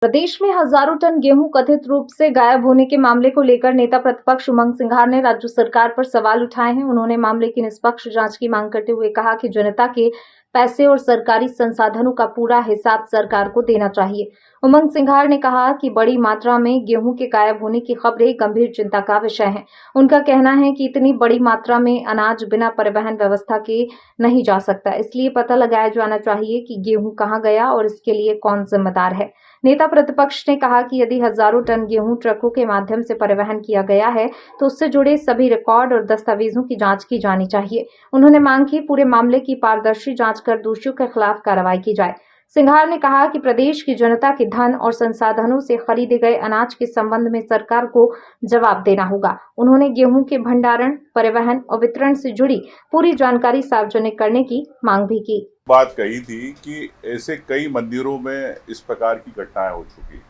प्रदेश में हजारों टन गेहूं कथित रूप से गायब होने के मामले को लेकर नेता प्रतिपक्ष उमंग सिंघार ने राज्य सरकार पर सवाल उठाए हैं। उन्होंने मामले की निष्पक्ष जांच की मांग करते हुए कहा कि जनता के पैसे और सरकारी संसाधनों का पूरा हिसाब सरकार को देना चाहिए। उमंग सिंघार ने कहा कि बड़ी मात्रा में गेहूं के गायब होने की खबरें गंभीर चिंता का विषय हैं। उनका कहना है कि इतनी बड़ी मात्रा में अनाज बिना परिवहन व्यवस्था के नहीं जा सकता, इसलिए पता लगाया जाना चाहिए कि गेहूं कहां गया और इसके लिए कौन जिम्मेदार है। नेता प्रतिपक्ष ने कहा कि यदि हजारों टन गेहूं ट्रकों के माध्यम से परिवहन किया गया है तो उससे जुड़े सभी रिकॉर्ड और दस्तावेजों की जांच की जानी चाहिए। उन्होंने मांग की पूरे मामले की पारदर्शी जांच कर दोषियों के खिलाफ कार्रवाई की जाए। सिंघार ने कहा कि प्रदेश की जनता के धन और संसाधनों से खरीदे गए अनाज के संबंध में सरकार को जवाब देना होगा। उन्होंने गेहूं के भंडारण, परिवहन और वितरण से जुड़ी पूरी जानकारी सार्वजनिक करने की मांग भी की। बात कही थी कि ऐसे कई मंदिरों में इस प्रकार की घटनाएं हो चुकी।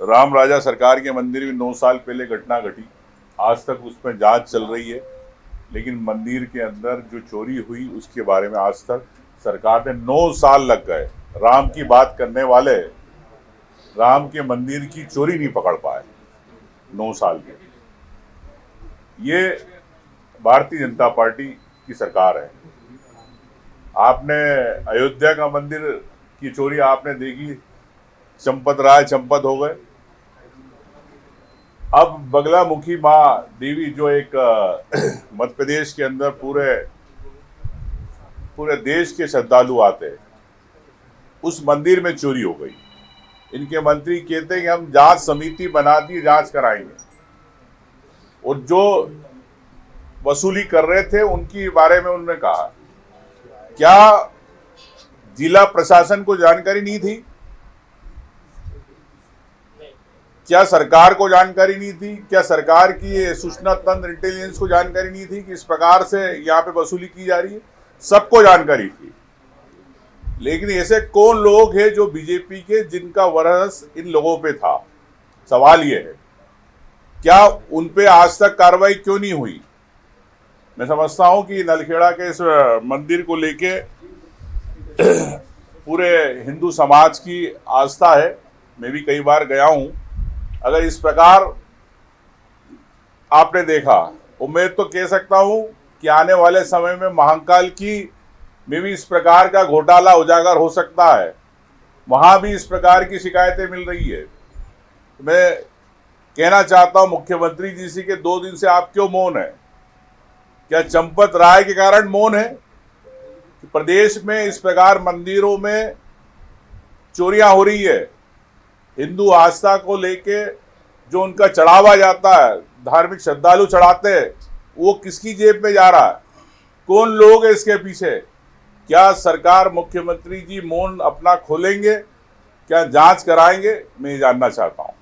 राम राजा सरकार के मंदिर में 9 साल पहले घटना घटी, आज तक उसमें जांच चल रही है, लेकिन मंदिर के अंदर जो चोरी हुई उसके बारे में आज तक सरकार ने 9 साल लग गए। राम की बात करने वाले राम के मंदिर की चोरी नहीं पकड़ पाए 9 साल में। ये भारतीय जनता पार्टी की सरकार है। आपने अयोध्या का मंदिर की चोरी आपने देखी, चंपत राय चंपत हो गए। अब बगलामुखी माँ देवी जो एक मध्य प्रदेश के अंदर पूरे देश के श्रद्धालु आते हैं, उस मंदिर में चोरी हो गई। इनके मंत्री कहते हैं कि हम जांच समिति बना दी, जांच कराएंगे, और जो वसूली कर रहे थे उनके बारे में उन्होंने कहा क्या जिला प्रशासन को जानकारी नहीं थी? क्या सरकार को जानकारी नहीं थी? क्या सरकार की सूचना तंत्र इंटेलिजेंस को जानकारी नहीं थी कि इस प्रकार से यहाँ पे वसूली की जा रही है? सबको जानकारी थी, लेकिन ऐसे कौन लोग हैं जो बीजेपी के जिनका वरस इन लोगों पे था? सवाल ये है, क्या उन पे आज तक कार्रवाई क्यों नहीं हुई? मैं समझता हूं कि नलखेड़ा के इस मंदिर को लेके पूरे हिंदू समाज की आस्था है। मैं भी कई बार गया हूं। अगर इस प्रकार आपने देखा, और मैं तो कह सकता हूं कि आने वाले समय में महाकाल की में भी इस प्रकार का घोटाला उजागर हो सकता है। वहां भी इस प्रकार की शिकायतें मिल रही है। मैं कहना चाहता हूं मुख्यमंत्री जी से कि 2 दिन से आप क्यों मौन है? क्या चंपत राय के कारण मौन है कि प्रदेश में इस प्रकार मंदिरों में चोरियां हो रही है? हिंदू आस्था को लेके जो उनका चढ़ावा जाता है, धार्मिक श्रद्धालु चढ़ाते हैं, वो किसकी जेब में जा रहा है? कौन लोग है इसके पीछे? क्या सरकार, मुख्यमंत्री जी मौन अपना खोलेंगे? क्या जांच कराएंगे? मैं ये जानना चाहता हूं।